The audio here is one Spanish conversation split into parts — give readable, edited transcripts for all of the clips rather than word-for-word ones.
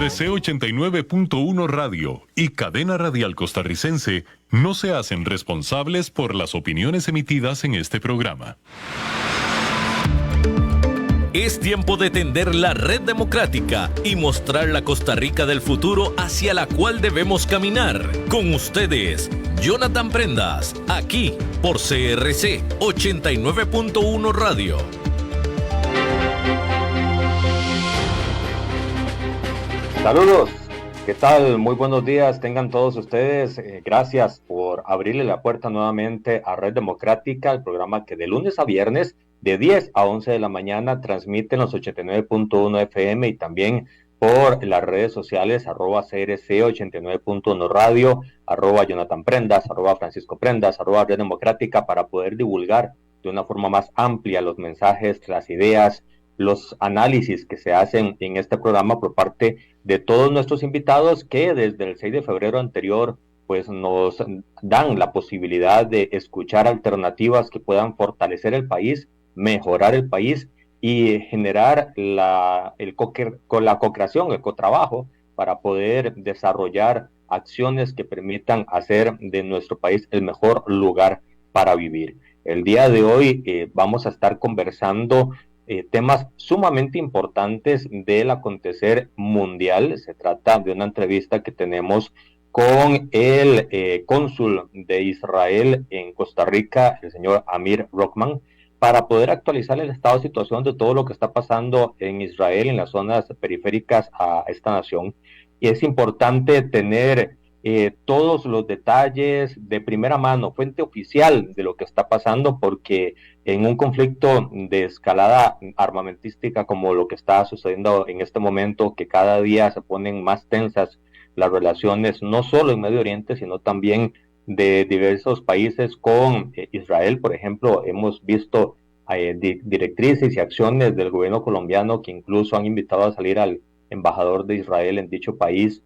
CRC 89.1 Radio y Cadena Radial Costarricense no se hacen responsables por las opiniones emitidas en este programa. Es tiempo de tender la red democrática y mostrar la Costa Rica del futuro hacia la cual debemos caminar. Con ustedes, Jonathan Prendas, aquí por CRC 89.1 Radio. Saludos, ¿qué tal? Muy buenos días, tengan todos ustedes. Gracias por abrirle la puerta nuevamente a Red Democrática, el programa que de lunes a viernes, de 10 a 11 de la mañana, transmite en los 89.1 FM y también por las redes sociales, @CRC 89.1 Radio, @Jonathan Prendas, @Francisco Prendas, @Red Democrática, para poder divulgar de una forma más amplia los mensajes, las ideas, los análisis que se hacen en este programa por parte de todos nuestros invitados que desde el 6 de febrero anterior pues nos dan la posibilidad de escuchar alternativas que puedan fortalecer el país, mejorar el país y generar la co-creación, el cotrabajo para poder desarrollar acciones que permitan hacer de nuestro país el mejor lugar para vivir. El día de hoy vamos a estar conversando temas sumamente importantes del acontecer mundial. Se trata de una entrevista que tenemos con el cónsul de Israel en Costa Rica, el señor Amir Rockman, para poder actualizar el estado de situación de todo lo que está pasando en Israel, en las zonas periféricas a esta nación. Y es importante tener todos los detalles de primera mano, fuente oficial de lo que está pasando, porque en un conflicto de escalada armamentística como lo que está sucediendo en este momento, que cada día se ponen más tensas las relaciones, no solo en Medio Oriente, sino también de diversos países con Israel. Por ejemplo, hemos visto directrices y acciones del gobierno colombiano que incluso han invitado a salir al embajador de Israel en dicho país.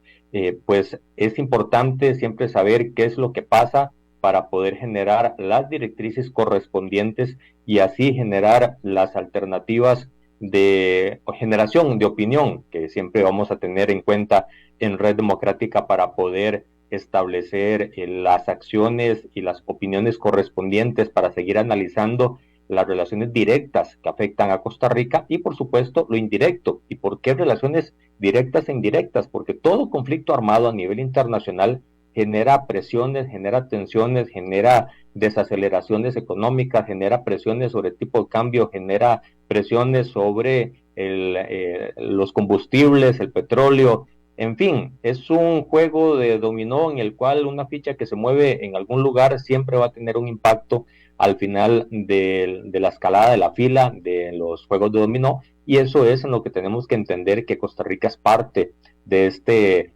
Pues es importante siempre saber qué es lo que pasa para poder generar las directrices correspondientes y así generar las alternativas de generación de opinión que siempre vamos a tener en cuenta en Red Democrática para poder establecer las acciones y las opiniones correspondientes para seguir analizando las relaciones directas que afectan a Costa Rica y por supuesto lo indirecto. ¿Y por qué relaciones directas e indirectas? Porque todo conflicto armado a nivel internacional genera presiones, genera tensiones, genera desaceleraciones económicas, genera presiones sobre el tipo de cambio, genera presiones sobre los combustibles, el petróleo. En fin, es un juego de dominó en el cual una ficha que se mueve en algún lugar siempre va a tener un impacto al final de la escalada de la fila de los juegos de dominó, y eso es en lo que tenemos que entender que Costa Rica es parte de este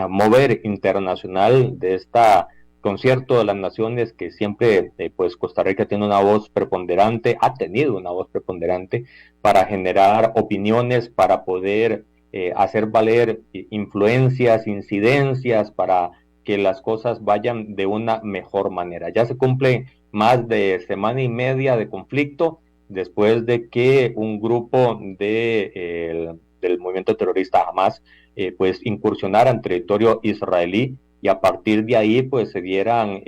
mover internacional, de esta concierto de las naciones que siempre pues Costa Rica tiene una voz preponderante, ha tenido una voz preponderante para generar opiniones, para poder hacer valer influencias, incidencias, para que las cosas vayan de una mejor manera. Ya se cumple más de semana y media de conflicto después de que un grupo del movimiento terrorista Hamas pues incursionara en territorio israelí, y a partir de ahí pues se dieran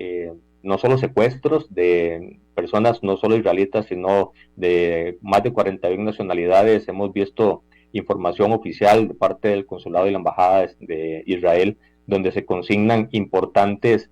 no solo secuestros de personas no solo israelitas, sino de más de 41 nacionalidades. Hemos visto información oficial de parte del consulado y la embajada de Israel, donde se consignan importantes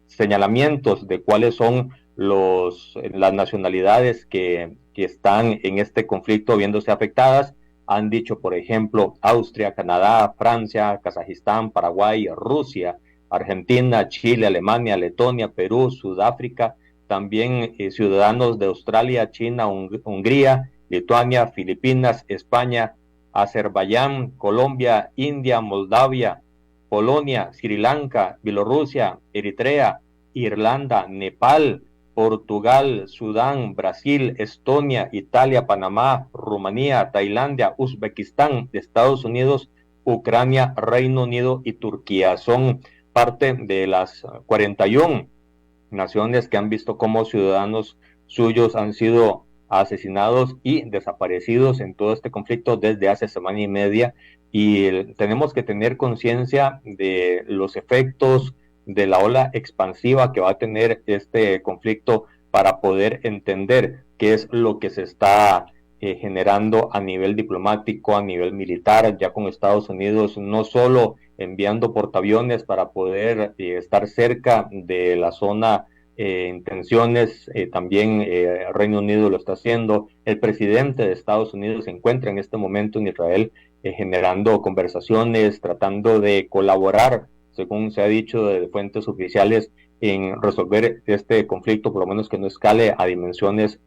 señalamientos de cuáles son las nacionalidades que están en este conflicto viéndose afectadas. Han dicho, por ejemplo, Austria, Canadá, Francia, Kazajistán, Paraguay, Rusia, Argentina, Chile, Alemania, Letonia, Perú, Sudáfrica, también ciudadanos de Australia, China, Hungría, Lituania, Filipinas, España, Azerbaiyán, Colombia, India, Moldavia, Polonia, Sri Lanka, Bielorrusia, Eritrea, Irlanda, Nepal, Portugal, Sudán, Brasil, Estonia, Italia, Panamá, Rumanía, Tailandia, Uzbekistán, Estados Unidos, Ucrania, Reino Unido y Turquía. Son parte de las 41 naciones que han visto cómo ciudadanos suyos han sido asesinados y desaparecidos en todo este conflicto desde hace semana y media, y tenemos que tener conciencia de los efectos de la ola expansiva que va a tener este conflicto para poder entender qué es lo que se está generando a nivel diplomático, a nivel militar, ya con Estados Unidos no solo enviando portaaviones para poder estar cerca de la zona intenciones, también Reino Unido lo está haciendo. El presidente de Estados Unidos se encuentra en este momento en Israel generando conversaciones, tratando de colaborar, según se ha dicho de fuentes oficiales, en resolver este conflicto, por lo menos que no escale a dimensiones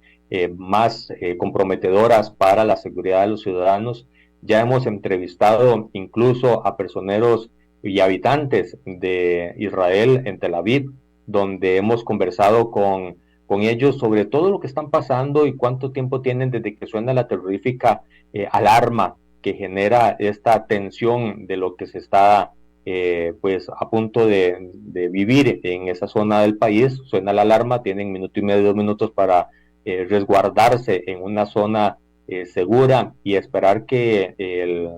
más comprometedoras para la seguridad de los ciudadanos. Ya hemos entrevistado incluso a personeros y habitantes de Israel en Tel Aviv, donde hemos conversado con ellos sobre todo lo que están pasando y cuánto tiempo tienen desde que suena la terrorífica alarma que genera esta tensión de lo que se está pues a punto de vivir en esa zona del país. Suena la alarma, tienen 1 minuto y medio, 2 minutos para resguardarse en una zona segura y esperar que el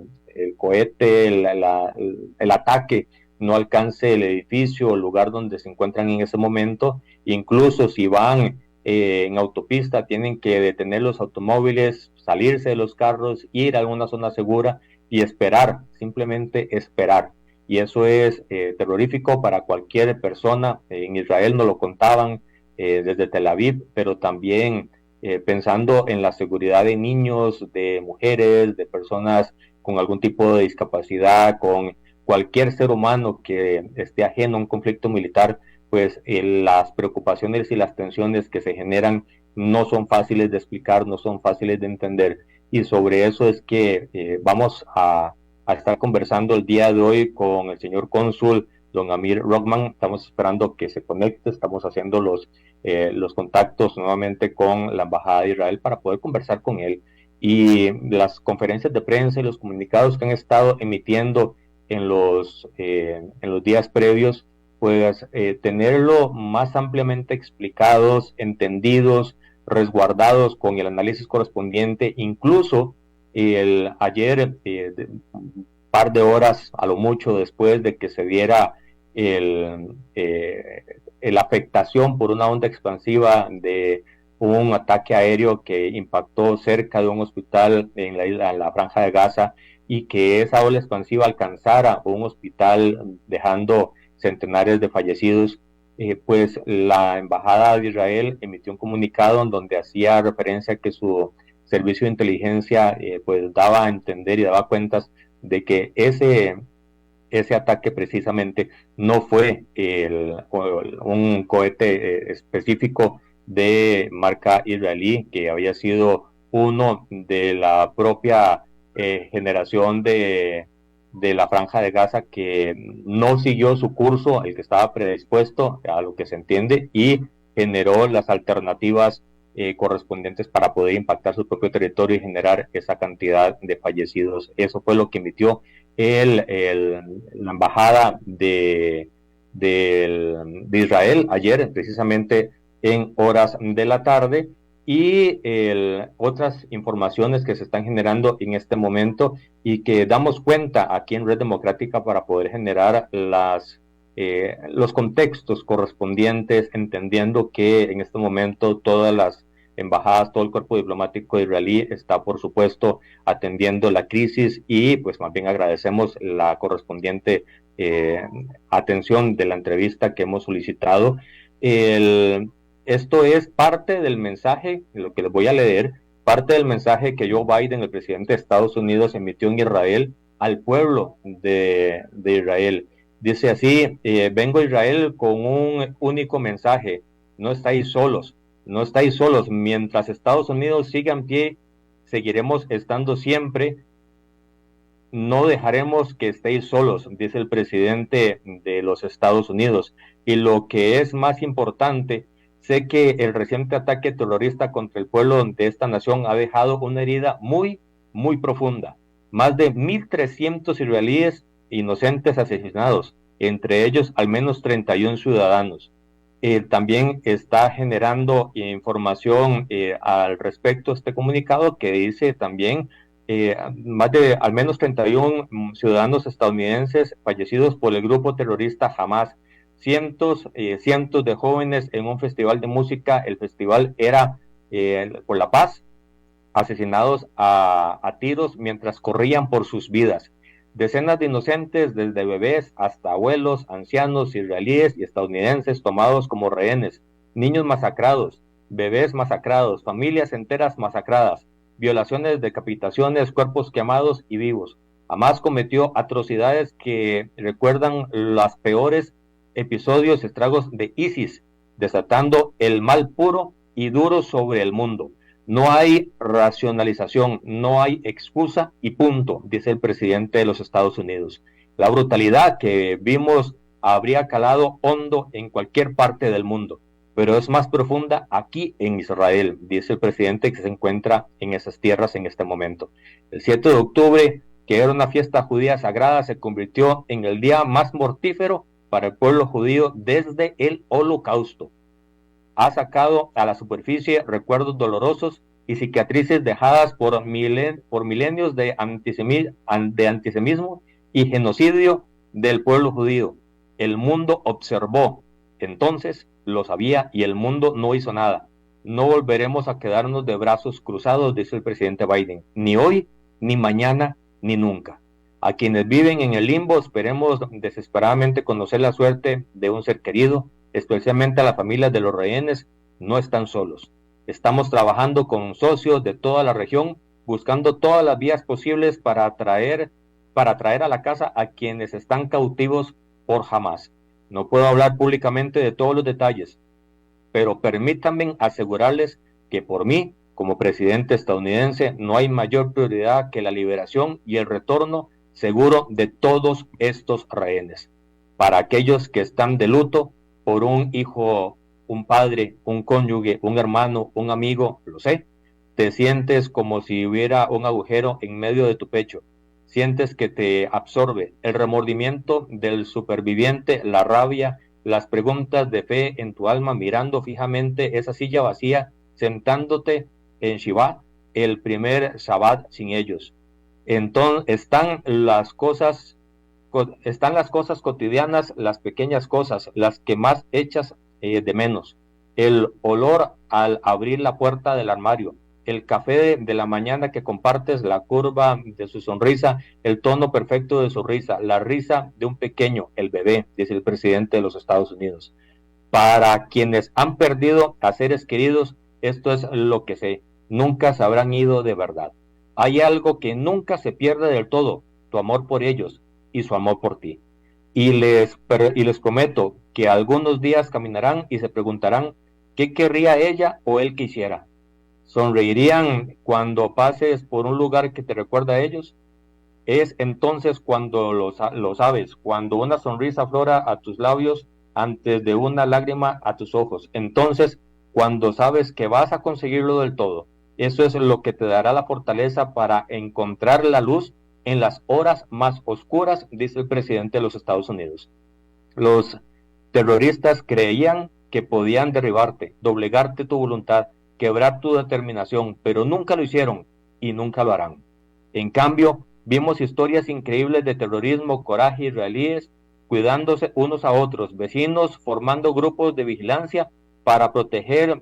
cohete, el ataque no alcance el edificio o el lugar donde se encuentran en ese momento. Incluso si van en autopista, tienen que detener los automóviles, salirse de los carros, ir a una zona segura y esperar, simplemente esperar. Y eso es terrorífico para cualquier persona. En Israel nos lo contaban desde Tel Aviv, pero también pensando en la seguridad de niños, de mujeres, de personas con algún tipo de discapacidad, con cualquier ser humano que esté ajeno a un conflicto militar, pues las preocupaciones y las tensiones que se generan no son fáciles de explicar, no son fáciles de entender, y sobre eso es que vamos a estar conversando el día de hoy con el señor cónsul don Amir Rockman. Estamos esperando que se conecte, estamos haciendo los contactos nuevamente con la Embajada de Israel para poder conversar con él, y las conferencias de prensa y los comunicados que han estado emitiendo en los días previos, pues tenerlo más ampliamente explicados, entendidos, resguardados con el análisis correspondiente. Incluso ayer, un par de horas a lo mucho después de que se diera la afectación por una onda expansiva de un ataque aéreo que impactó cerca de un hospital en la Franja de Gaza, y que esa ola expansiva alcanzara un hospital dejando centenares de fallecidos, pues la Embajada de Israel emitió un comunicado en donde hacía referencia a que su servicio de inteligencia pues daba a entender y daba cuentas de que ese ataque precisamente no fue un cohete específico de marca israelí, que había sido uno de la propia generación de la Franja de Gaza, que no siguió su curso, el que estaba predispuesto a lo que se entiende, y generó las alternativas correspondientes para poder impactar su propio territorio y generar esa cantidad de fallecidos. Eso fue lo que emitió la embajada de Israel ayer, precisamente en horas de la tarde. Y otras informaciones que se están generando en este momento y que damos cuenta aquí en Red Democrática para poder generar los contextos correspondientes, entendiendo que en este momento todas las embajadas, todo el cuerpo diplomático israelí está, por supuesto, atendiendo la crisis, y pues más bien agradecemos la correspondiente atención de la entrevista que hemos solicitado. Esto es parte del mensaje, lo que les voy a leer, parte del mensaje que Joe Biden, el presidente de Estados Unidos, emitió en Israel al pueblo de Israel. Dice así: vengo a Israel con un único mensaje: no estáis solos, no estáis solos. Mientras Estados Unidos siga en pie, seguiremos estando siempre. No dejaremos que estéis solos, dice el presidente de los Estados Unidos. Y lo que es más importante, sé que el reciente ataque terrorista contra el pueblo de esta nación ha dejado una herida muy, muy profunda. Más de 1.300 israelíes inocentes asesinados, entre ellos al menos 31 ciudadanos. También está generando información al respecto este comunicado que dice también más de al menos 31 ciudadanos estadounidenses fallecidos por el grupo terrorista Hamas, cientos de jóvenes en un festival de música. El festival era por la paz, asesinados a tiros mientras corrían por sus vidas. Decenas de inocentes, desde bebés hasta abuelos, ancianos, israelíes y estadounidenses tomados como rehenes, niños masacrados, bebés masacrados, familias enteras masacradas, violaciones, decapitaciones, cuerpos quemados y vivos. Hamas cometió atrocidades que recuerdan los peores episodios y estragos de ISIS, desatando el mal puro y duro sobre el mundo. No hay racionalización, no hay excusa y punto, dice el presidente de los Estados Unidos. La brutalidad que vimos habría calado hondo en cualquier parte del mundo, pero es más profunda aquí en Israel, dice el presidente que se encuentra en esas tierras en este momento. El 7 de octubre, que era una fiesta judía sagrada, se convirtió en el día más mortífero para el pueblo judío desde el Holocausto. Ha sacado a la superficie recuerdos dolorosos y cicatrices dejadas por milenios de antisemitismo y genocidio del pueblo judío. El mundo observó, entonces lo sabía y el mundo no hizo nada. No volveremos a quedarnos de brazos cruzados, dice el presidente Biden, ni hoy, ni mañana, ni nunca. A quienes viven en el limbo, esperemos desesperadamente conocer la suerte de un ser querido, especialmente a las familias de los rehenes. No están solos. Estamos trabajando con socios de toda la región, buscando todas las vías posibles para traer a la casa a quienes están cautivos por Hamas. No puedo hablar públicamente de todos los detalles, pero permítanme asegurarles que por mí, como presidente estadounidense, no hay mayor prioridad que la liberación y el retorno seguro de todos estos rehenes. Para aquellos que están de luto por un hijo, un padre, un cónyuge, un hermano, un amigo, lo sé, te sientes como si hubiera un agujero en medio de tu pecho. Sientes que te absorbe el remordimiento del superviviente, la rabia, las preguntas de fe en tu alma, mirando fijamente esa silla vacía, sentándote en Shiva, el primer Shabbat sin ellos. Entonces están las cosas cotidianas, las pequeñas cosas, las que más echas de menos. El olor al abrir la puerta del armario, el café de la mañana que compartes, la curva de su sonrisa, el tono perfecto de su risa, la risa de un pequeño, el bebé, dice el presidente de los Estados Unidos. Para quienes han perdido a seres queridos, esto es lo que sé, nunca se habrán ido de verdad. Hay algo que nunca se pierde del todo, tu amor por ellos y su amor por ti. Y les prometo que algunos días caminarán y se preguntarán qué querría ella o él que hiciera. Sonreirían cuando pases por un lugar que te recuerda a ellos. Es entonces cuando lo sabes, cuando una sonrisa aflora a tus labios antes de una lágrima a tus ojos. Entonces, cuando sabes que vas a conseguirlo del todo. Eso es lo que te dará la fortaleza para encontrar la luz en las horas más oscuras, dice el presidente de los Estados Unidos. Los terroristas creían que podían derribarte, doblegarte tu voluntad, quebrar tu determinación, pero nunca lo hicieron y nunca lo harán. En cambio, vimos historias increíbles de terrorismo, coraje israelíes, cuidándose unos a otros, vecinos formando grupos de vigilancia para proteger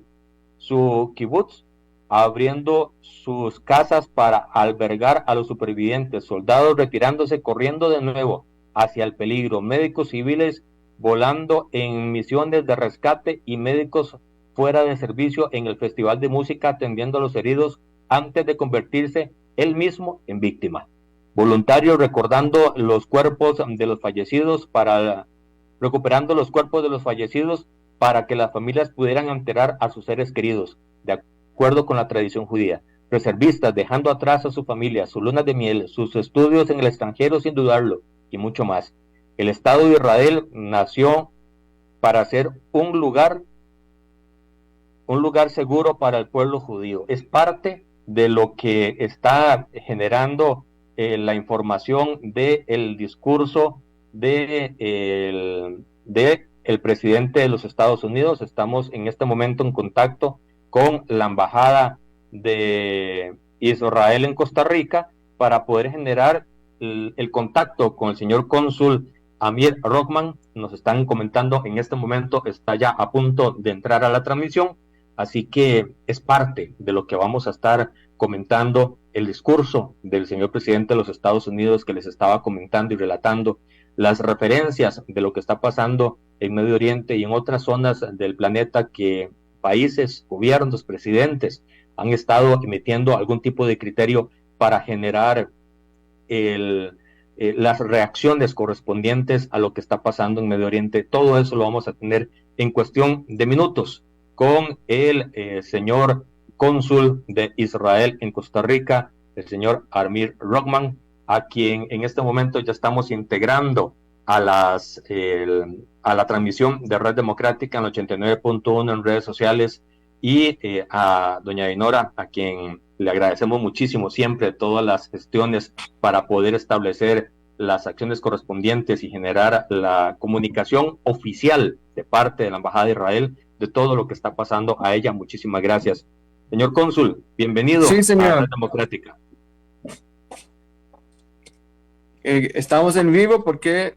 su kibutz, abriendo sus casas para albergar a los supervivientes, soldados retirándose, corriendo de nuevo hacia el peligro, médicos civiles volando en misiones de rescate y médicos fuera de servicio en el festival de música atendiendo a los heridos antes de convertirse él mismo en víctima. Voluntarios recordando los cuerpos de los fallecidos recuperando los cuerpos de los fallecidos para que las familias pudieran enterrar a sus seres queridos, de acuerdo con la tradición judía. Reservistas dejando atrás a su familia, su luna de miel, sus estudios en el extranjero sin dudarlo, y mucho más. El Estado de Israel nació para ser un lugar seguro para el pueblo judío. Es parte de lo que está generando la información del discurso del el presidente de los Estados Unidos. Estamos en este momento en contacto con la embajada de Israel en Costa Rica para poder generar el contacto con el señor cónsul Amir Rockman. Nos están comentando en este momento, está ya a punto de entrar a la transmisión, así que es parte de lo que vamos a estar comentando, el discurso del señor presidente de los Estados Unidos que les estaba comentando y relatando las referencias de lo que está pasando en Medio Oriente y en otras zonas del planeta, que países, gobiernos, presidentes han estado emitiendo algún tipo de criterio para generar las reacciones correspondientes a lo que está pasando en Medio Oriente. Todo eso lo vamos a tener en cuestión de minutos con el señor cónsul de Israel en Costa Rica, el señor Amir Rockman, a quien en este momento ya estamos integrando a la transmisión de Red Democrática en 89.1 en redes sociales, y a doña Dinora, a quien le agradecemos muchísimo siempre todas las gestiones para poder establecer las acciones correspondientes y generar la comunicación oficial de parte de la Embajada de Israel de todo lo que está pasando. A ella muchísimas gracias. Señor cónsul, bienvenido sí, a la Red Democrática. Estamos en vivo porque...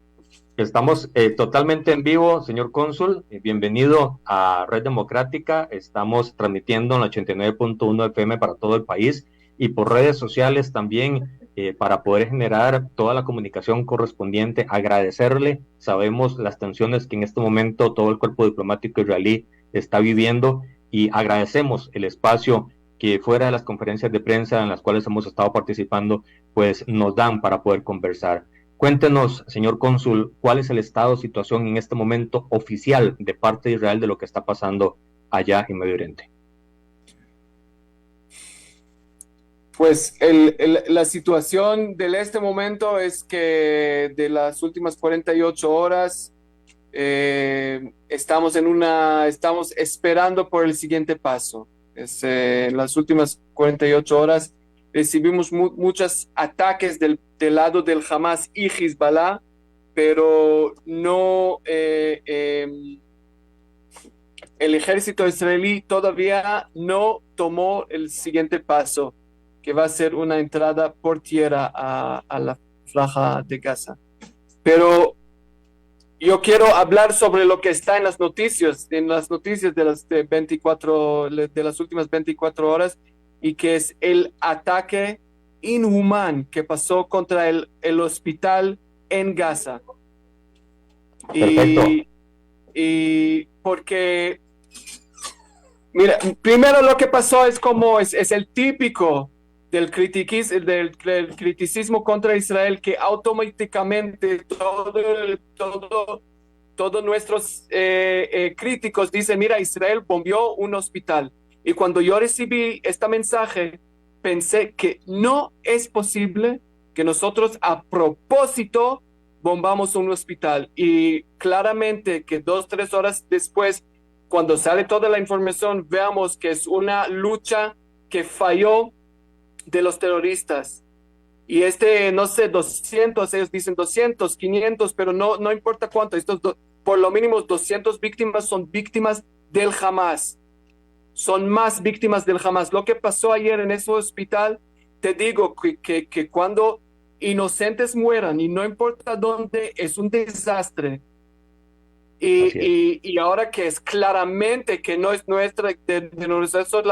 Estamos totalmente en vivo, señor cónsul. Bienvenido a Red Democrática. Estamos transmitiendo en la 89.1 FM para todo el país y por redes sociales también, para poder generar toda la comunicación correspondiente. Agradecerle, sabemos las tensiones que en este momento todo el cuerpo diplomático israelí está viviendo, y agradecemos el espacio que fuera de las conferencias de prensa en las cuales hemos estado participando, pues nos dan para poder conversar. Cuéntenos, señor cónsul, cuál es el estado de situación en este momento oficial de parte de Israel de lo que está pasando allá en Medio Oriente. Pues la situación de este momento es que de las últimas 48 horas estamos esperando por el siguiente paso. En las últimas 48 horas recibimos muchos ataques del lado del Hamas y Hezbollah, pero no, el ejército israelí todavía no tomó el siguiente paso, que va a ser una entrada por tierra a la franja de Gaza. Pero yo quiero hablar sobre lo que está en las noticias de las últimas 24 horas, y que es el ataque inhumano que pasó contra el hospital en Gaza. Y porque, mira, primero lo que pasó es el típico del criticismo contra Israel, que automáticamente todos nuestros críticos dicen: mira, Israel bombeó un hospital. Y cuando yo recibí este mensaje, pensé que no es posible que nosotros a propósito bombamos un hospital. Y claramente que 2-3 horas después, cuando sale toda la información, veamos que es una lucha que falló de los terroristas. Y no sé, 200, ellos dicen 200, 500, pero no importa cuánto, por lo mínimo 200 víctimas son víctimas del Hamas. Son más víctimas del Hamas. Lo que pasó ayer en ese hospital, te digo que cuando inocentes mueran, y no importa dónde, es un desastre. Y ahora que es claramente que no es de nuestros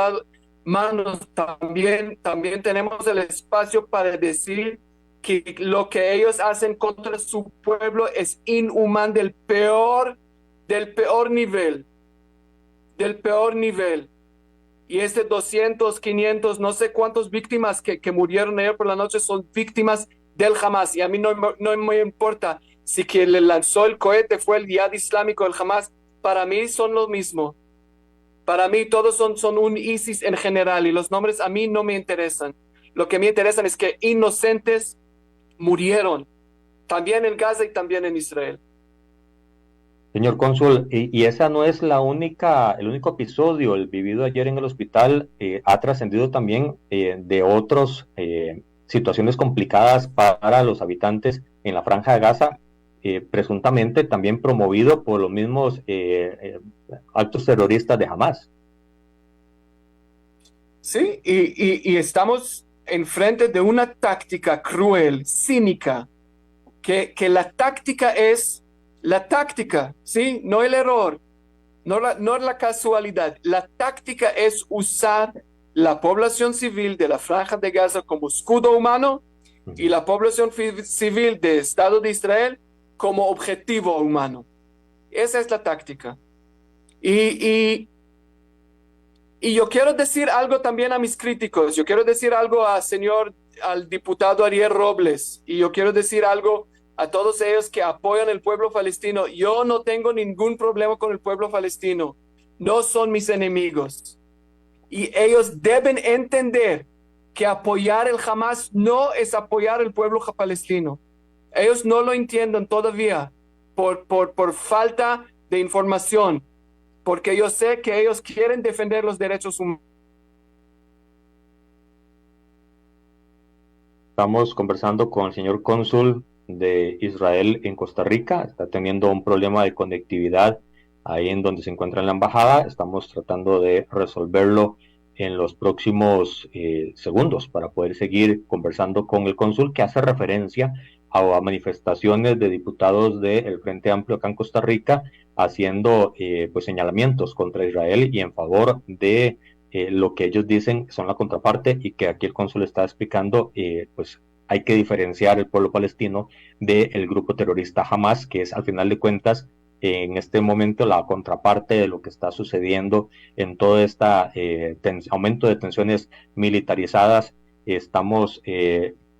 manos, también tenemos el espacio para decir que lo que ellos hacen contra su pueblo es inhumano del peor nivel. Y 200, 500, no sé cuántas víctimas que murieron ayer por la noche son víctimas del Hamas. Y a mí no me importa si quien le lanzó el cohete fue el Jihad Islámico del Hamas. Para mí son lo mismo. Para mí todos son un ISIS en general, y los nombres a mí no me interesan. Lo que me interesan es que inocentes murieron, también en Gaza y también en Israel. Señor cónsul, y esa no es el único episodio, el vivido ayer en el hospital. Ha trascendido también de otras situaciones complicadas para los habitantes en la Franja de Gaza. presuntamente también promovido por los mismos actos terroristas de Hamas. Sí, y estamos enfrente de una táctica cruel, cínica, que la táctica es la táctica, ¿sí? No el error, no la casualidad. La táctica es usar la población civil de la Franja de Gaza como escudo humano y la población civil del Estado de Israel como objetivo humano. Esa es la táctica. Y yo quiero decir algo también a mis críticos. Yo quiero decir algo al diputado Ariel Robles. Y yo quiero decir algo a todos ellos que apoyan el pueblo palestino. Yo no tengo ningún problema con el pueblo palestino. No son mis enemigos. Y ellos deben entender que apoyar el Hamas no es apoyar el pueblo palestino. Ellos no lo entienden todavía por falta de información, porque yo sé que ellos quieren defender los derechos humanos. Estamos conversando con el señor cónsul de Israel en Costa Rica. Está teniendo un problema de conectividad ahí en donde se encuentra en la embajada. Estamos tratando de resolverlo en los próximos segundos para poder seguir conversando con el cónsul, que hace referencia a manifestaciones de diputados del Frente Amplio acá en Costa Rica haciendo pues señalamientos contra Israel y en favor de lo que ellos dicen son la contraparte, y que aquí el cónsul está explicando pues hay que diferenciar el pueblo palestino del grupo terrorista Hamas, que es al final de cuentas en este momento la contraparte de lo que está sucediendo en todo este aumento de tensiones militarizadas. Estamos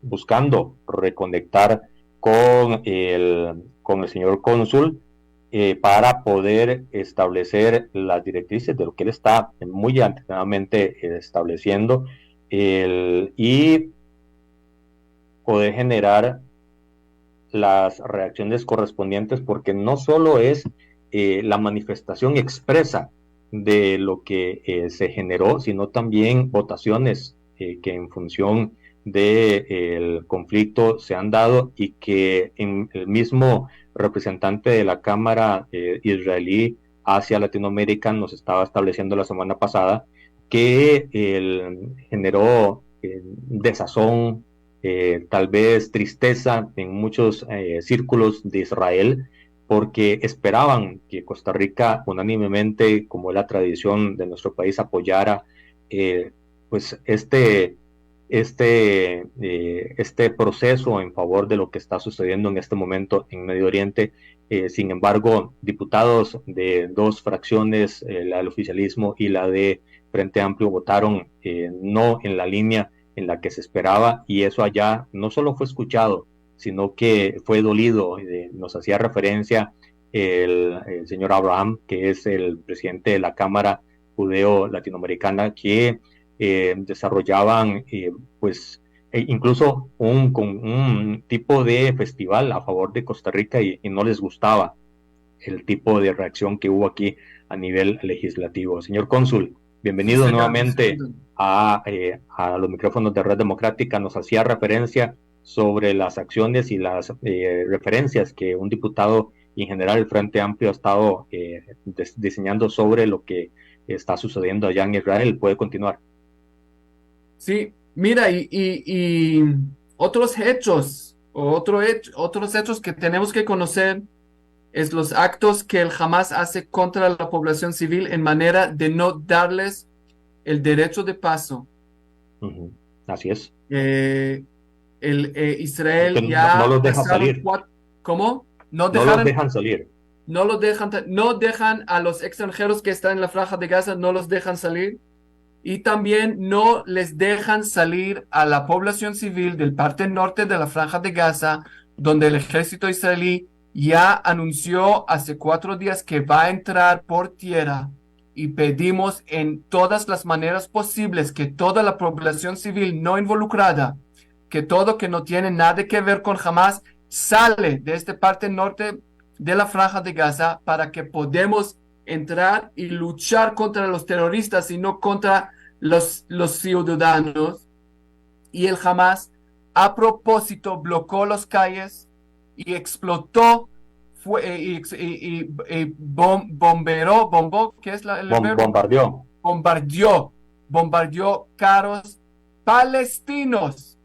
buscando reconectar con el señor cónsul para poder establecer las directrices de lo que él está muy antiguamente estableciendo y poder generar las reacciones correspondientes, porque no solo es la manifestación expresa de lo que se generó, sino también votaciones que en función del conflicto se han dado, y que el mismo representante de la Cámara israelí hacia Latinoamérica nos estaba estableciendo la semana pasada que generó desazón, tal vez tristeza en muchos círculos de Israel, porque esperaban que Costa Rica unánimemente, como es la tradición de nuestro país, apoyara pues este proceso en favor de lo que está sucediendo en este momento en Medio Oriente. Sin embargo, diputados de dos fracciones, la del oficialismo y la de Frente Amplio, votaron no en la línea en la que se esperaba, y eso allá no solo fue escuchado, sino que fue dolido. Nos hacía referencia el señor Abraham, que es el presidente de la Cámara Judeo-Latinoamericana, que desarrollaban pues incluso un tipo de festival a favor de Costa Rica, y no les gustaba el tipo de reacción que hubo aquí a nivel legislativo. Señor cónsul, bienvenido nuevamente a los micrófonos de Red Democrática. Nos hacía referencia sobre las acciones y las referencias que un diputado y en general el Frente Amplio ha estado diseñando sobre lo que está sucediendo allá en Israel. ¿Puede continuar? Sí, mira, y otros hechos, otros hechos que tenemos que conocer es los actos que el Hamas hace contra la población civil en manera de no darles el derecho de paso. Así es. Israel ya no los deja salir. ¿Cómo? No los dejan salir. No dejan a los extranjeros que están en la Franja de Gaza, no los dejan salir. Y también no les dejan salir a la población civil del parte norte de la Franja de Gaza, donde el ejército israelí ya anunció hace 4 días que va a entrar por tierra, y pedimos en todas las maneras posibles que toda la población civil no involucrada, que todo que no tiene nada que ver con Hamas, sale de esta parte norte de la Franja de Gaza para que podamos entrar y luchar contra los terroristas y no contra los ciudadanos. Y el Hamas a propósito bloqueó las calles y explotó, bombó, ¿qué es el verbo? Bombardeó carros palestinos,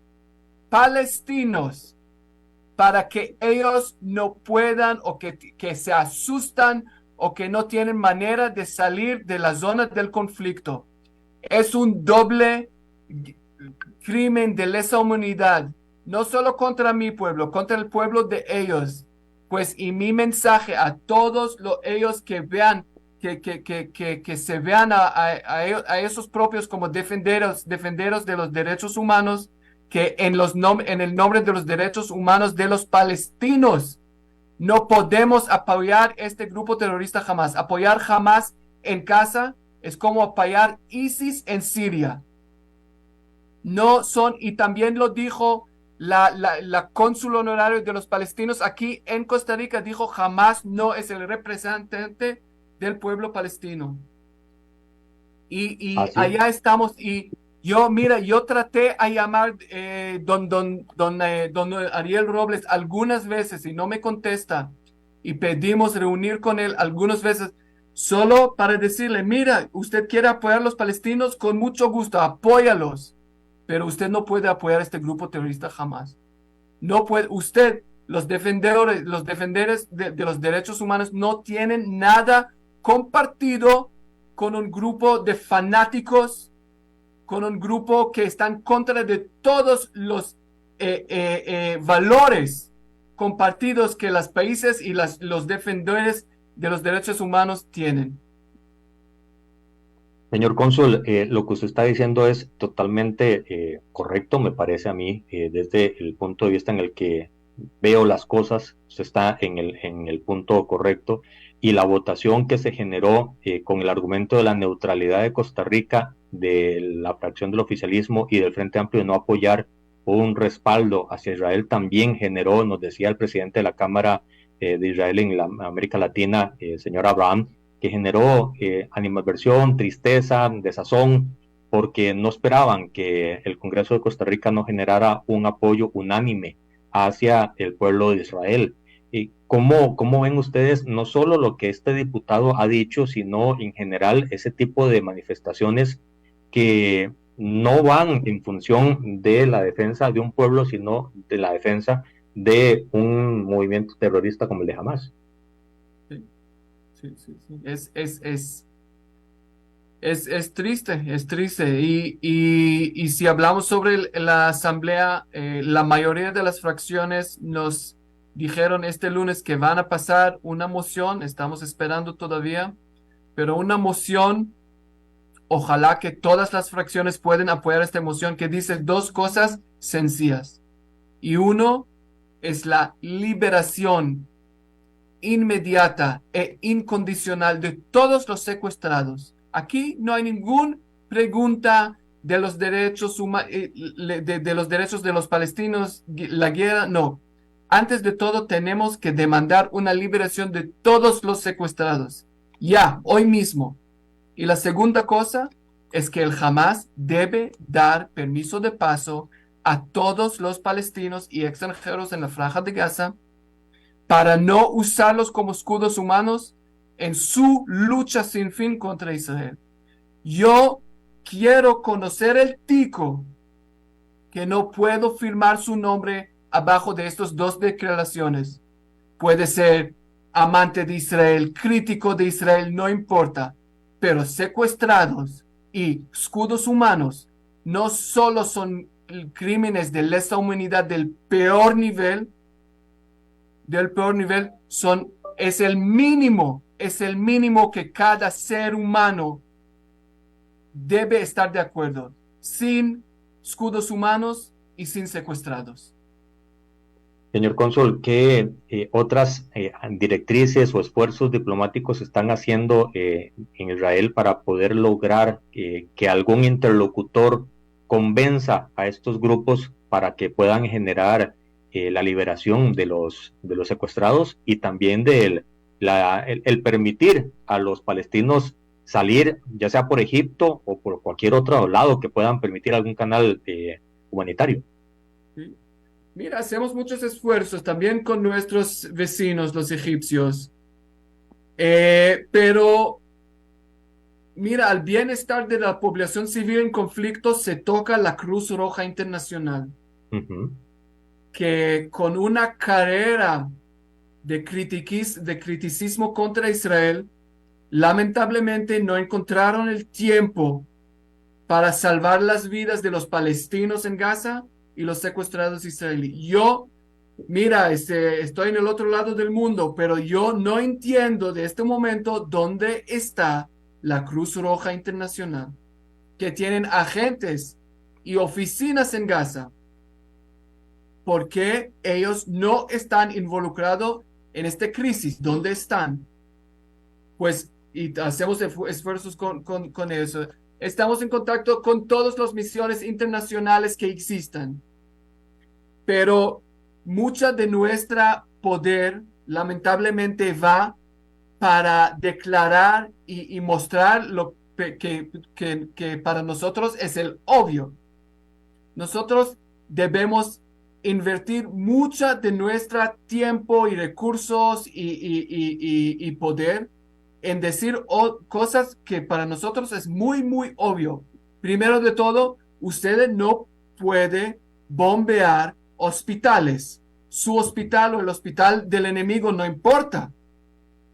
para que ellos no puedan o que se asustan o que no tienen manera de salir de la zona del conflicto. Es un doble crimen de lesa humanidad, no solo contra mi pueblo, contra el pueblo de ellos. Pues y mi mensaje a todos ellos que vean, que se vean a esos propios como defenderos de los derechos humanos, que en el nombre de los derechos humanos de los palestinos no podemos apoyar este grupo terrorista jamás. Apoyar Hamas en casa es como apoyar ISIS en Siria. No son, y también lo dijo la cónsul honorario de los palestinos aquí en Costa Rica, dijo Hamas no es el representante del pueblo palestino. Y allá estamos, y yo traté a llamar don Ariel Robles algunas veces y no me contesta, y pedimos reunir con él algunas veces solo para decirle, mira, usted quiere apoyar a los palestinos, con mucho gusto, apóyalos, pero usted no puede apoyar a este grupo terrorista jamás. No puede, usted, los defensores de los derechos humanos no tienen nada compartido con un grupo de fanáticos, con un grupo que está en contra de todos los valores compartidos que los países y los defensores de los derechos humanos tienen. Señor cónsul, lo que usted está diciendo es totalmente correcto, me parece a mí, desde el punto de vista en el que veo las cosas, usted está en el punto correcto, y la votación que se generó con el argumento de la neutralidad de Costa Rica, de la fracción del oficialismo y del Frente Amplio de no apoyar un respaldo hacia Israel, también generó, nos decía el presidente de la Cámara de Israel en la América Latina, señor Abraham, que generó animadversión, tristeza, desazón, porque no esperaban que el Congreso de Costa Rica no generara un apoyo unánime hacia el pueblo de Israel. ¿Y cómo ven ustedes no solo lo que este diputado ha dicho, sino en general ese tipo de manifestaciones que no van en función de la defensa de un pueblo, sino de la defensa de un movimiento terrorista como el de Hamas? Sí. Es triste. Y si hablamos sobre la asamblea, la mayoría de las fracciones nos dijeron este lunes que van a pasar una moción, estamos esperando todavía, pero una moción, ojalá que todas las fracciones puedan apoyar esta moción, que dice dos cosas sencillas. Y uno es la liberación inmediata e incondicional de todos los secuestrados. Aquí no hay ninguna pregunta de los derechos de los derechos de los palestinos, la guerra, no. Antes de todo tenemos que demandar una liberación de todos los secuestrados, ya, hoy mismo. Y la segunda cosa es que el Hamas debe dar permiso de paso a todos los palestinos y extranjeros en la Franja de Gaza para no usarlos como escudos humanos en su lucha sin fin contra Israel. Yo quiero conocer el tico que no puedo firmar su nombre abajo de estas dos declaraciones. Puede ser amante de Israel, crítico de Israel, no importa, pero secuestrados y escudos humanos no solo son crímenes de lesa humanidad del peor nivel, es el mínimo que cada ser humano debe estar de acuerdo, sin escudos humanos y sin secuestrados. Señor cónsul, ¿qué otras directrices o esfuerzos diplomáticos están haciendo en Israel para poder lograr que algún interlocutor convenza a estos grupos para que puedan generar la liberación de los secuestrados y también el permitir a los palestinos salir, ya sea por Egipto o por cualquier otro lado que puedan permitir algún canal humanitario? Mira, hacemos muchos esfuerzos también con nuestros vecinos, los egipcios. Pero mira, al bienestar de la población civil en conflicto se toca la Cruz Roja Internacional, Ujú. que con una carrera de criticismo contra Israel, lamentablemente no encontraron el tiempo para salvar las vidas de los palestinos en Gaza y los secuestrados israelíes. Mira, estoy en el otro lado del mundo, pero yo no entiendo de este momento dónde está la Cruz Roja Internacional, que tienen agentes y oficinas en Gaza. ¿Por qué ellos no están involucrados en esta crisis? ¿Dónde están? Pues, y hacemos esfuerzos con eso. Estamos en contacto con todas las misiones internacionales que existan, pero mucha de nuestra poder lamentablemente va para declarar y mostrar lo que para nosotros es el obvio. Nosotros debemos invertir mucha de nuestro tiempo y recursos y poder en decir cosas que para nosotros es muy, muy obvio. Primero de todo, usted no puede bombear hospitales. Su hospital o el hospital del enemigo no importa.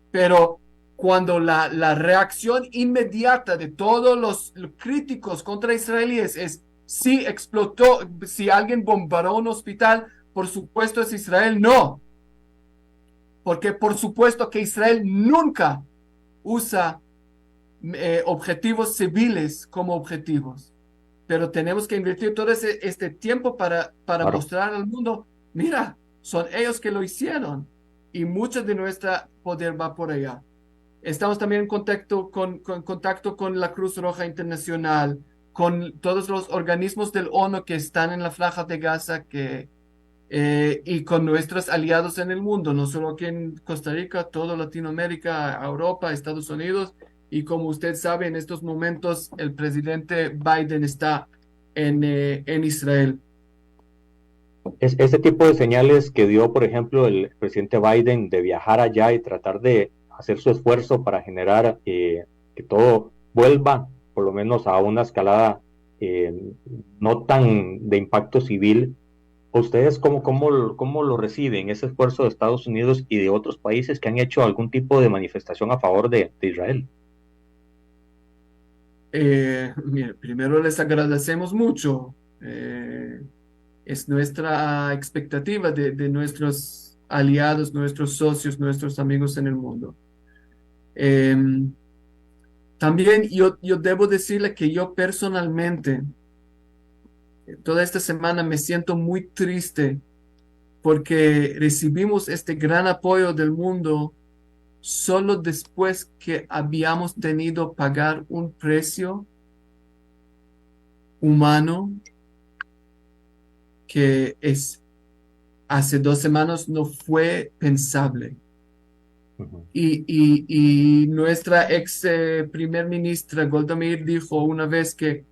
Pero cuando la reacción inmediata de todos los críticos contra israelíes es si explotó, si alguien bombardeó un hospital, por supuesto es Israel, no. Porque por supuesto que Israel nunca usa objetivos civiles como objetivos. Pero tenemos que invertir todo este tiempo para Claro. mostrar al mundo, mira, son ellos que lo hicieron. Y mucho de nuestro poder va por allá. Estamos también en contacto con la Cruz Roja Internacional, con todos los organismos del ONU que están en la Franja de Gaza y con nuestros aliados en el mundo, no solo aquí en Costa Rica, toda Latinoamérica, Europa, Estados Unidos. Y como usted sabe, en estos momentos el presidente Biden está en Israel. Este tipo de señales que dio, por ejemplo, el presidente Biden de viajar allá y tratar de hacer su esfuerzo para generar que todo vuelva, por lo menos a una escalada eh, no tan de impacto civil. ¿Ustedes cómo lo reciben, ese esfuerzo de Estados Unidos y de otros países que han hecho algún tipo de manifestación a favor de Israel? Mire, primero les agradecemos mucho. Es nuestra expectativa de nuestros aliados, nuestros socios, nuestros amigos en el mundo. También yo debo decirle que yo personalmente, toda esta semana me siento muy triste porque recibimos este gran apoyo del mundo solo después que habíamos tenido que pagar un precio humano que hace 2 semanas no fue pensable. Ujú. Y nuestra ex primer ministra Golda Meir dijo una vez que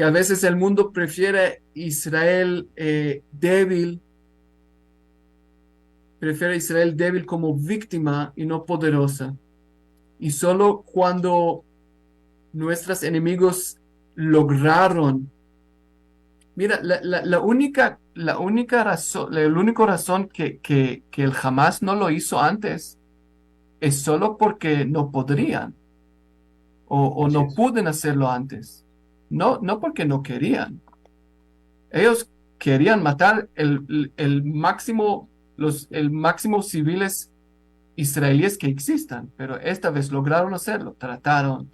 a veces el mundo prefiere Israel débil, prefiere Israel débil como víctima y no poderosa. Y solo cuando nuestros enemigos lograron, mira, la única razón, la única razón que el Hamas no lo hizo antes es solo porque no podrían o Así no es. pueden hacerlo antes. No porque no querían. Ellos querían matar el máximo civiles israelíes que existan, pero esta vez lograron hacerlo. Trataron,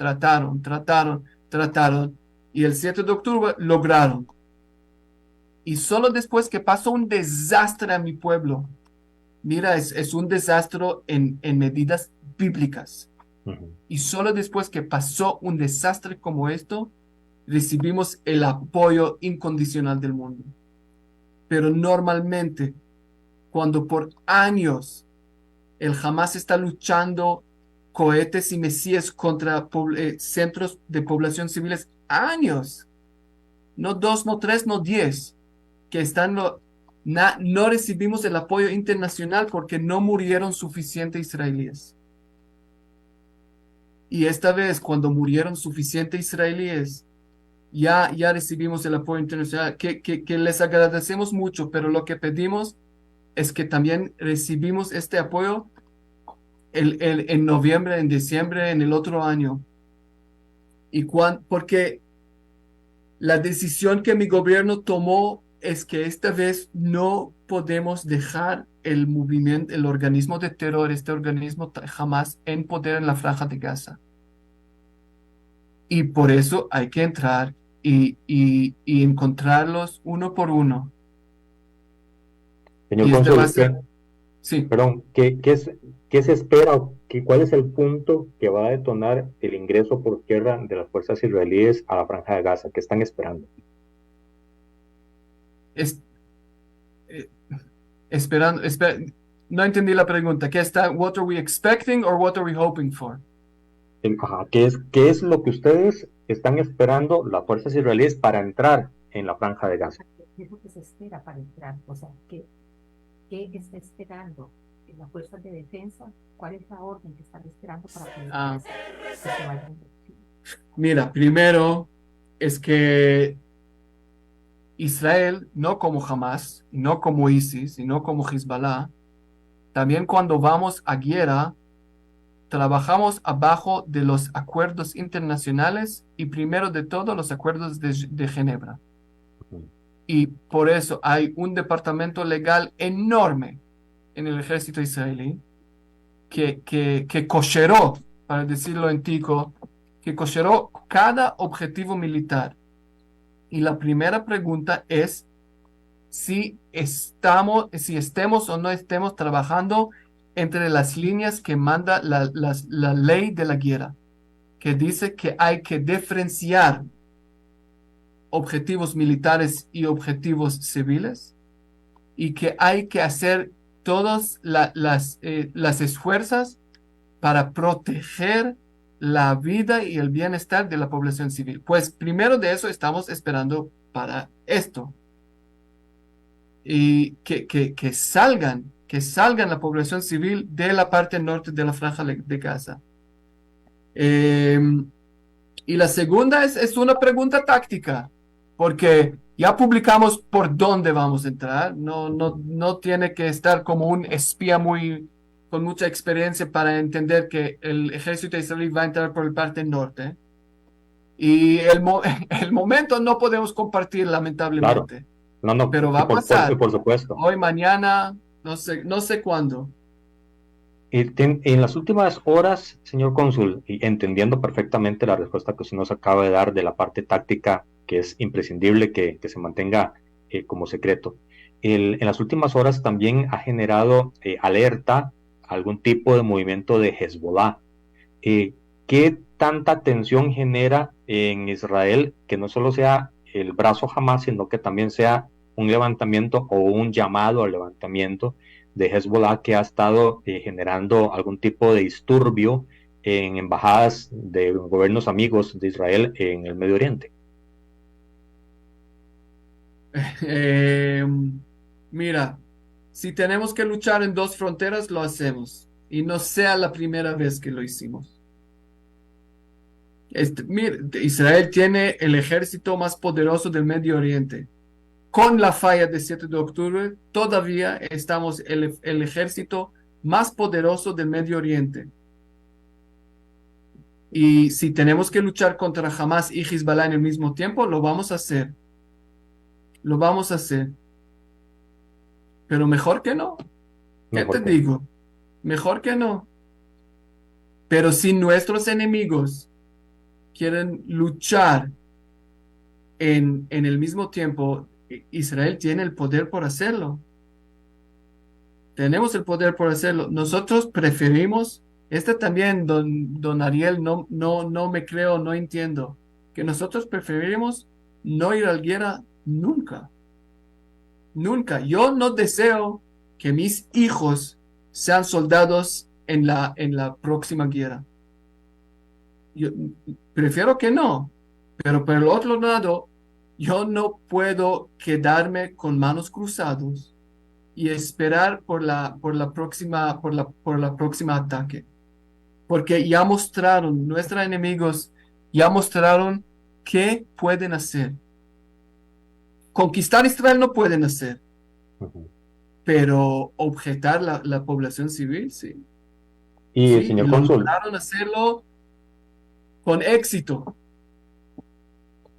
y el 7 de octubre lograron. Y solo después que pasó un desastre a mi pueblo, mira, es un desastre en medidas bíblicas. Ujú. Y solo después que pasó un desastre como esto, recibimos el apoyo incondicional del mundo. Pero normalmente, cuando por años el Hamas está luchando cohetes y mesías contra centros de población civiles, años, no 2, no 3, no 10, que están no recibimos el apoyo internacional porque no murieron suficientes israelíes. Y esta vez, cuando murieron suficientes israelíes, ya recibimos el apoyo internacional, que les agradecemos mucho, pero lo que pedimos es que también recibimos este apoyo en noviembre, en diciembre, en el otro año. Porque la decisión que mi gobierno tomó es que esta vez no podemos dejar el movimiento, el organismo de terror, este organismo jamás en poder en la Franja de Gaza. Y por eso hay que entrar y encontrarlos uno por uno. Señor Y este cónsul, va a ser, sí. perdón, ¿qué se espera o cuál es el punto que va a detonar el ingreso por tierra de las fuerzas israelíes a la Franja de Gaza? ¿Qué están esperando? Es, eh, no entendí la pregunta. What are we expecting or what are we hoping for? Ajá, ¿qué es lo que ustedes están esperando las fuerzas israelíes para entrar en la Franja de Gaza? ¿Qué es lo que se espera para entrar? O sea, ¿qué está esperando las fuerzas de defensa? ¿Cuál es la orden que están esperando para poder que se vayan? Mira, primero es que Israel, no como Hamas, y no como ISIS, y no como Hezbollah, también cuando vamos a guerra, trabajamos abajo de los acuerdos internacionales y primero de todo los acuerdos de Ginebra. Y por eso hay un departamento legal enorme en el ejército israelí que kosheró, para decirlo en tico, que kosheró cada objetivo militar. Y la primera pregunta es si estemos o no estemos trabajando entre las líneas que manda la ley de la guerra, que dice que hay que diferenciar objetivos militares y objetivos civiles y que hay que hacer todas las esfuerzos para proteger la vida y el bienestar de la población civil. Pues primero de eso estamos esperando para esto. Y que salgan la población civil de la parte norte de la Franja de Gaza. Y la segunda es una pregunta táctica, porque ya publicamos por dónde vamos a entrar. No tiene que estar como un espía con mucha experiencia para entender que el ejército israelí va a entrar por la parte norte. Y el momento no podemos compartir, lamentablemente. Claro. No, pero va a pasar. Por supuesto. Hoy, mañana, no sé cuándo. En las últimas horas, señor cónsul, y entendiendo perfectamente la respuesta que usted nos acaba de dar de la parte táctica, que es imprescindible que se mantenga como secreto, en las últimas horas también ha generado alerta algún tipo de movimiento de Hezbollah. ¿Qué tanta tensión genera en Israel que no solo sea el brazo Hamas, sino que también sea un levantamiento o un llamado al levantamiento de Hezbollah que ha estado generando algún tipo de disturbio en embajadas de gobiernos amigos de Israel en el Medio Oriente? Mira, si tenemos que luchar en dos fronteras, lo hacemos. Y no sea la primera vez que lo hicimos. Mira, Israel tiene el ejército más poderoso del Medio Oriente. Con la falla del 7 de octubre, todavía estamos el ejército más poderoso del Medio Oriente. Y si tenemos que luchar contra Hamas y Hezbollah en el mismo tiempo, lo vamos a hacer. Lo vamos a hacer. Pero mejor que no. ¿Qué te digo? Mejor que no. Pero si nuestros enemigos quieren luchar en el mismo tiempo, Israel tiene el poder por hacerlo. Tenemos el poder por hacerlo. Nosotros preferimos, también, don Ariel, no me creo, no entiendo, que nosotros preferimos no ir a la guerra nunca. Nunca. Yo no deseo que mis hijos sean soldados en la próxima guerra. Yo prefiero que no. Pero por el otro lado, yo no puedo quedarme con manos cruzadas y esperar por la próxima ataque. Porque ya mostraron, nuestros enemigos ya mostraron qué pueden hacer. Conquistar Israel no pueden hacer, pero objetar la población civil, sí. Y Sí, y señor cónsul, lograron hacerlo con éxito.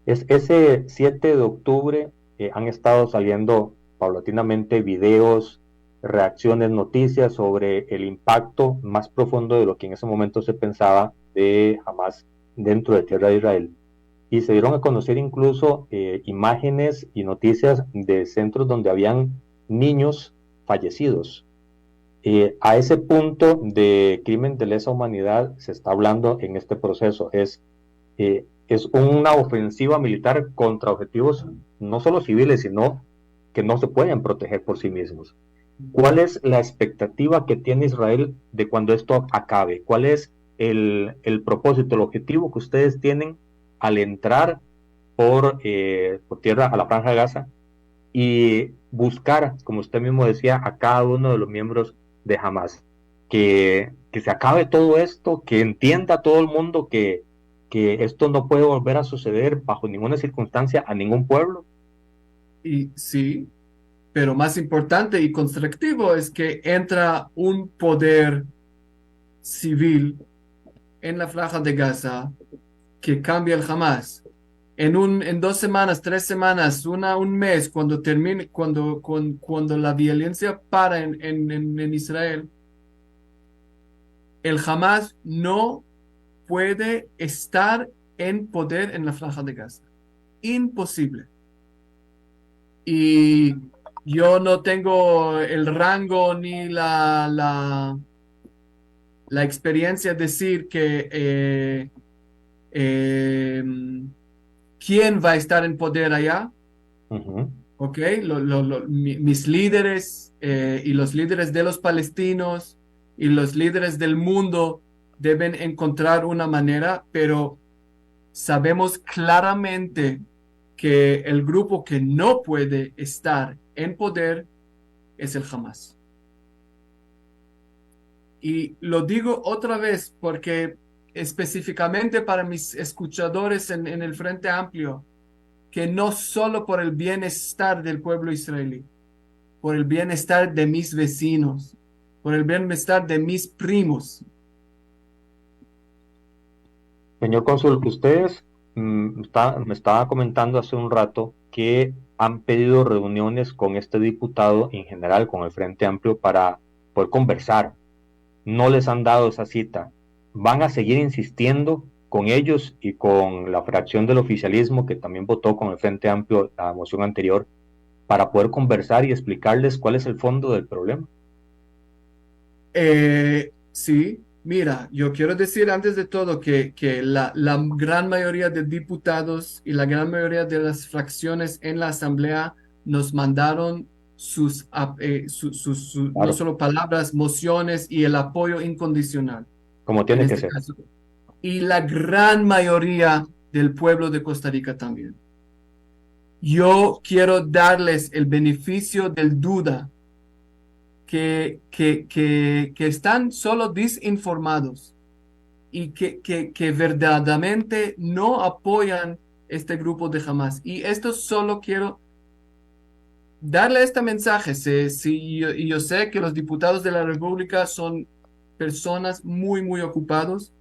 ese 7 de octubre han estado saliendo paulatinamente videos, reacciones, noticias sobre el impacto más profundo de lo que en ese momento se pensaba de Hamas dentro de tierra de Israel. Y se dieron a conocer incluso imágenes y noticias de centros donde habían niños fallecidos. A ese punto de crimen de lesa humanidad se está hablando en este proceso. Es una ofensiva militar contra objetivos no solo civiles, sino que no se pueden proteger por sí mismos. ¿Cuál es la expectativa que tiene Israel de cuando esto acabe? ¿Cuál es el propósito, el objetivo que ustedes tienen al entrar por tierra a la Franja de Gaza y buscar, como usted mismo decía, a cada uno de los miembros de Hamas? Que se acabe todo esto, que entienda todo el mundo que esto no puede volver a suceder bajo ninguna circunstancia a ningún pueblo. Y sí, pero más importante y constructivo es que entra un poder civil en la Franja de Gaza que cambia el Hamas. En 2 semanas, 3 semanas, un mes, cuando termine, cuando la violencia para en Israel, el Hamas no puede estar en poder en la Franja de Gaza. Imposible. Y yo no tengo el rango ni la experiencia de decir que quién va a estar en poder allá. ¿Ok? Mis líderes y los líderes de los palestinos y los líderes del mundo deben encontrar una manera, pero sabemos claramente que el grupo que no puede estar en poder es el Hamas. Y lo digo otra vez porque específicamente para mis escuchadores en el Frente Amplio, que no solo por el bienestar del pueblo israelí, por el bienestar de mis vecinos, por el bienestar de mis primos. Señor cónsul, ustedes me estaba comentando hace un rato que han pedido reuniones con este diputado, en general con el Frente Amplio, para poder conversar. No les han dado esa cita. ¿Van a seguir insistiendo con ellos y con la fracción del oficialismo que también votó con el Frente Amplio la moción anterior para poder conversar y explicarles cuál es el fondo del problema? Sí, mira, yo quiero decir antes de todo que la gran mayoría de diputados y la gran mayoría de las fracciones en la Asamblea nos mandaron no Claro, solo palabras, mociones y el apoyo incondicional como en tiene que este ser. caso. Y la gran mayoría del pueblo de Costa Rica también. Yo quiero darles el beneficio del duda que están solo desinformados y que verdaderamente no apoyan este grupo de Hamas. Y esto solo quiero darle este mensaje. Y yo sé que los diputados de la República son personas muy, muy ocupados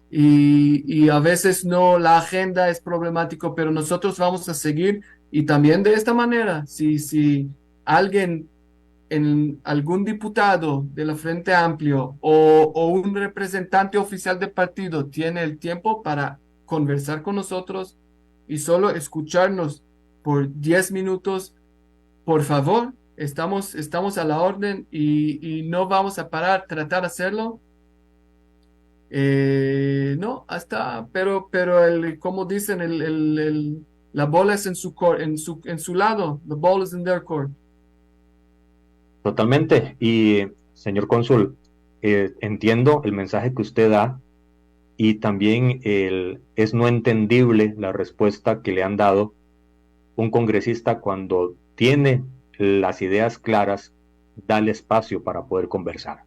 y a veces no, la agenda es problemático, pero nosotros vamos a seguir y también de esta manera, si alguien algún diputado de la Frente Amplio o un representante oficial del partido tiene el tiempo para conversar con nosotros y solo escucharnos por 10 minutos, por favor, estamos a la orden y no vamos a parar, tratar de hacerlo. No, pero como dicen, la bola es en su lado, the ball is in their court. Totalmente. Y señor cónsul, entiendo el mensaje que usted da y también es no entendible la respuesta que le han dado un congresista, cuando tiene las ideas claras, da el espacio para poder conversar.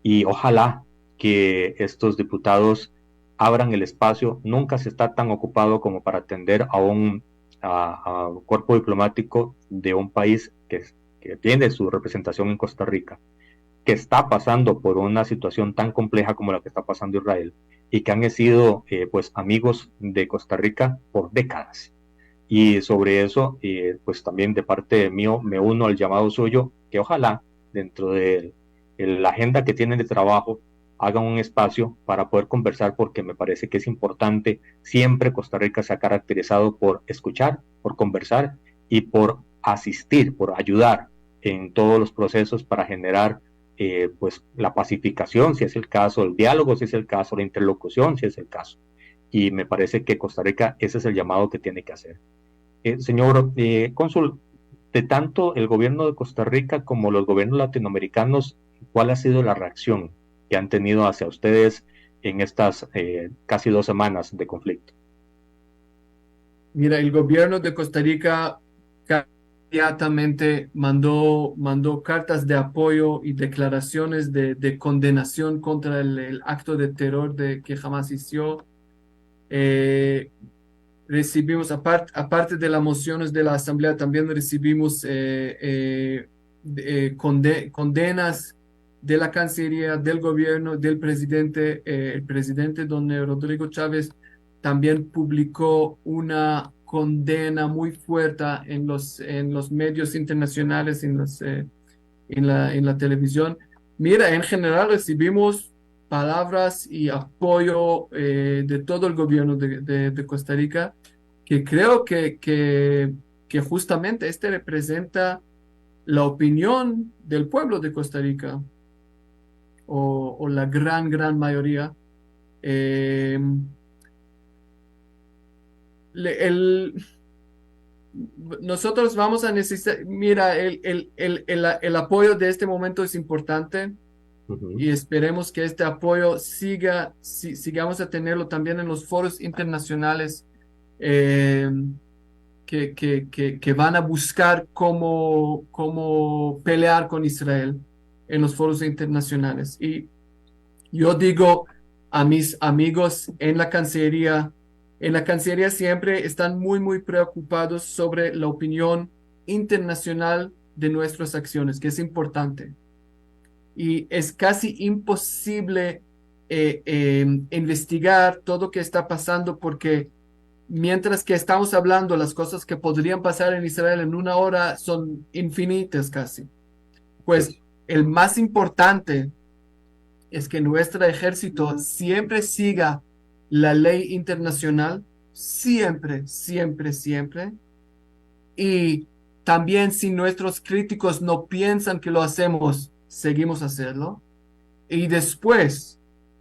Y ojalá que estos diputados abran el espacio. Nunca se está tan ocupado como para atender a un cuerpo diplomático de un país que tiene su representación en Costa Rica, que está pasando por una situación tan compleja como la que está pasando Israel, y que han sido pues amigos de Costa Rica por décadas. Y sobre eso, pues también de parte mío me uno al llamado suyo, que ojalá dentro de la agenda que tienen de trabajo hagan un espacio para poder conversar, porque me parece que es importante. Siempre Costa Rica se ha caracterizado por escuchar, por conversar y por asistir, por ayudar en todos los procesos para generar pues la pacificación, si es el caso, el diálogo, si es el caso, la interlocución, si es el caso. Y me parece que Costa Rica, ese es el llamado que tiene que hacer. Señor cónsul, de tanto el gobierno de Costa Rica como los gobiernos latinoamericanos, ¿cuál ha sido la reacción que han tenido hacia ustedes en estas casi 2 semanas de conflicto? Mira, el gobierno de Costa Rica inmediatamente mandó cartas de apoyo y declaraciones de condenación contra el acto de terror que Hamas hizo. Recibimos, aparte de las mociones de la Asamblea, también recibimos condenas de la Cancillería, del gobierno, del presidente. El presidente, don Rodrigo Chávez, también publicó una condena muy fuerte en los medios internacionales, en la televisión. Mira, en general recibimos palabras y apoyo de todo el gobierno de Costa Rica, que creo que justamente representa la opinión del pueblo de Costa Rica, o la gran mayoría. Nosotros vamos a necesitar, mira, el apoyo de este momento es importante. Y esperemos que este apoyo sigamos a tenerlo también en los foros internacionales que van a buscar cómo pelear con Israel en los foros internacionales. Y yo digo a mis amigos en la Cancillería siempre están muy preocupados sobre la opinión internacional de nuestras acciones, que es importante. Y es casi imposible investigar todo lo que está pasando, porque mientras que estamos hablando, las cosas que podrían pasar en Israel en una hora son infinitas casi. Pues el más importante es que nuestro ejército siempre siga la ley internacional, siempre. Y también, si nuestros críticos no piensan que lo hacemos, seguimos hacerlo. Y después,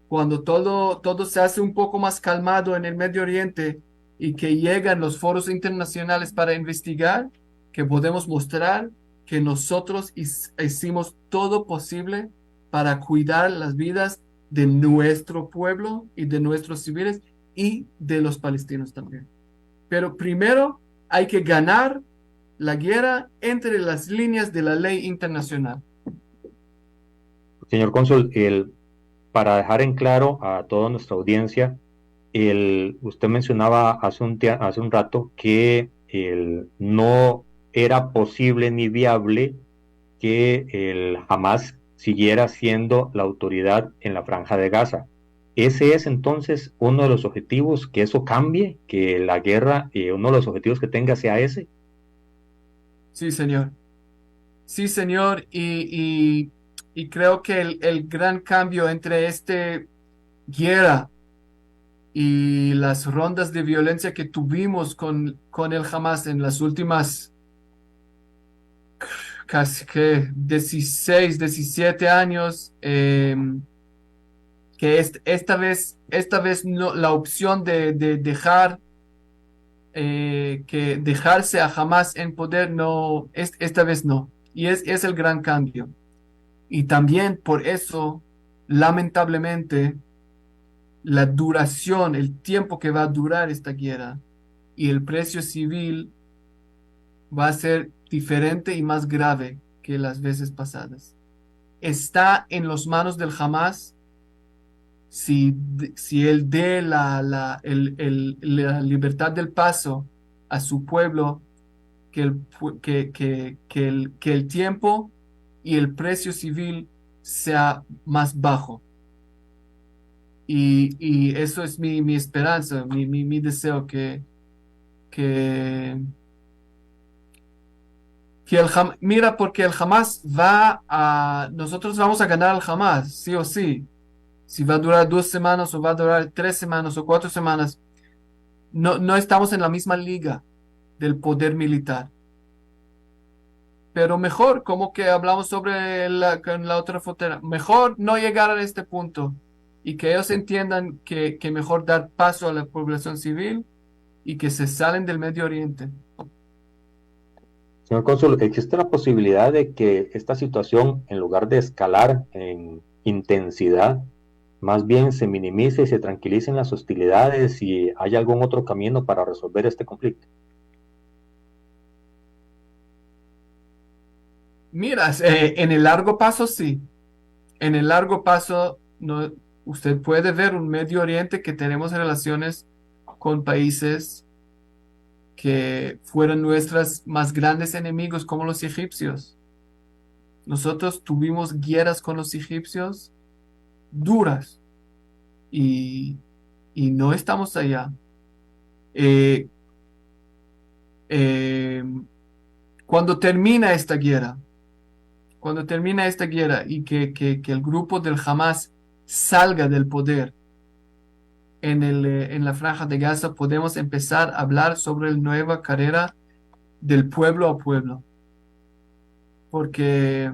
cuando todo se hace un poco más calmado en el Medio Oriente y que llegan los foros internacionales para investigar, que podemos mostrar que nosotros hicimos todo posible para cuidar las vidas de nuestro pueblo y de nuestros civiles y de los palestinos también. Pero primero hay que ganar la guerra entre las líneas de la ley internacional. Señor cónsul, para dejar en claro a toda nuestra audiencia, usted mencionaba hace un rato que no era posible ni viable que el Hamas siguiera siendo la autoridad en la Franja de Gaza. ¿Ese es entonces uno de los objetivos, que eso cambie, que la guerra, uno de los objetivos que tenga sea ese? Sí, señor. Y creo que el gran cambio entre guerra y las rondas de violencia que tuvimos con el Hamas en las últimas casi que 16, 17 años, que esta vez no, la opción de dejarse a Hamas en poder, no, esta vez no. Y es el gran cambio. Y también por eso, lamentablemente, la duración, el tiempo que va a durar esta guerra y el precio civil va a ser diferente y más grave que las veces pasadas. Está en las manos del Hamas si él dé la libertad del paso a su pueblo, que el tiempo y el precio civil sea más bajo. Y eso es mi esperanza, mi deseo, que mira, porque el Hamas nosotros vamos a ganar al Hamas, sí o sí. Si va a durar 2 semanas o va a durar 3 semanas o 4 semanas, no estamos en la misma liga del poder militar. Pero mejor, como que hablamos sobre con la otra frontera, mejor no llegar a este punto y que ellos entiendan que mejor dar paso a la población civil y que se salen del Medio Oriente. Señor cónsul, ¿existe la posibilidad de que esta situación, en lugar de escalar en intensidad, más bien se minimice y se tranquilicen las hostilidades y hay algún otro camino para resolver este conflicto? Mira, en el largo plazo sí. En el largo plazo, usted puede ver un Medio Oriente que tenemos relaciones con países que fueron nuestros más grandes enemigos, como los egipcios. Nosotros tuvimos guerras con los egipcios duras y no estamos allá. Cuando termina esta guerra y que el grupo del Hamas salga del poder en la franja de Gaza, podemos empezar a hablar sobre la nueva carrera del pueblo a pueblo. Porque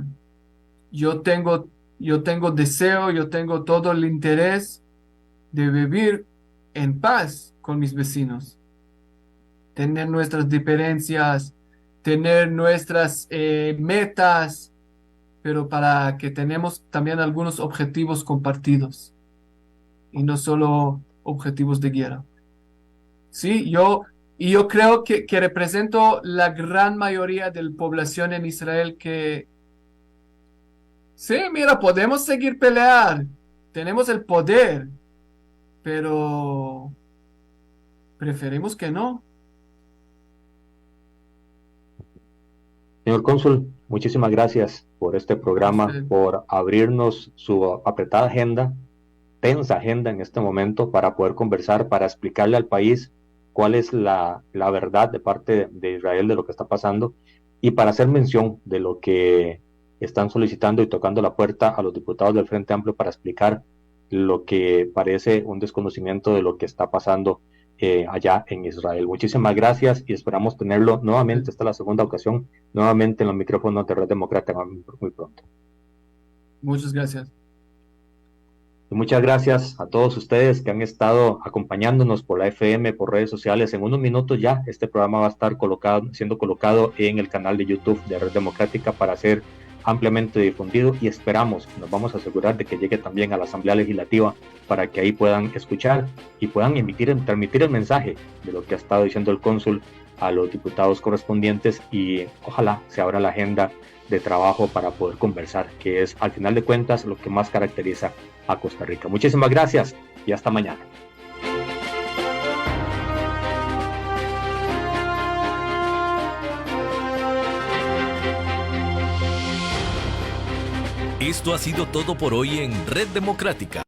yo tengo deseo, yo tengo todo el interés de vivir en paz con mis vecinos. Tener nuestras diferencias, tener nuestras metas, pero para que tenemos también algunos objetivos compartidos y no solo objetivos de guerra. Sí, yo creo que represento la gran mayoría de la población en Israel que sí, mira, podemos seguir pelear, tenemos el poder, pero preferimos que no. Señor cónsul, muchísimas gracias por este programa, por abrirnos su apretada agenda, tensa agenda en este momento, para poder conversar, para explicarle al país cuál es la verdad de parte de Israel de lo que está pasando y para hacer mención de lo que están solicitando y tocando la puerta a los diputados del Frente Amplio para explicar lo que parece un desconocimiento de lo que está pasando allá en Israel. Muchísimas gracias y esperamos tenerlo nuevamente, esta es la segunda ocasión, nuevamente en los micrófonos de Red Democrática muy pronto. Muchas gracias. Y muchas gracias a todos ustedes que han estado acompañándonos por la FM, por redes sociales. En unos minutos ya este programa va a estar siendo colocado en el canal de YouTube de Red Democrática para ser ampliamente difundido y esperamos, nos vamos a asegurar de que llegue también a la Asamblea Legislativa para que ahí puedan escuchar y puedan transmitir el mensaje de lo que ha estado diciendo el cónsul a los diputados correspondientes y ojalá se abra la agenda de trabajo para poder conversar, que es al final de cuentas lo que más caracteriza a Costa Rica. Muchísimas gracias y hasta mañana. Esto ha sido todo por hoy en Red Democrática.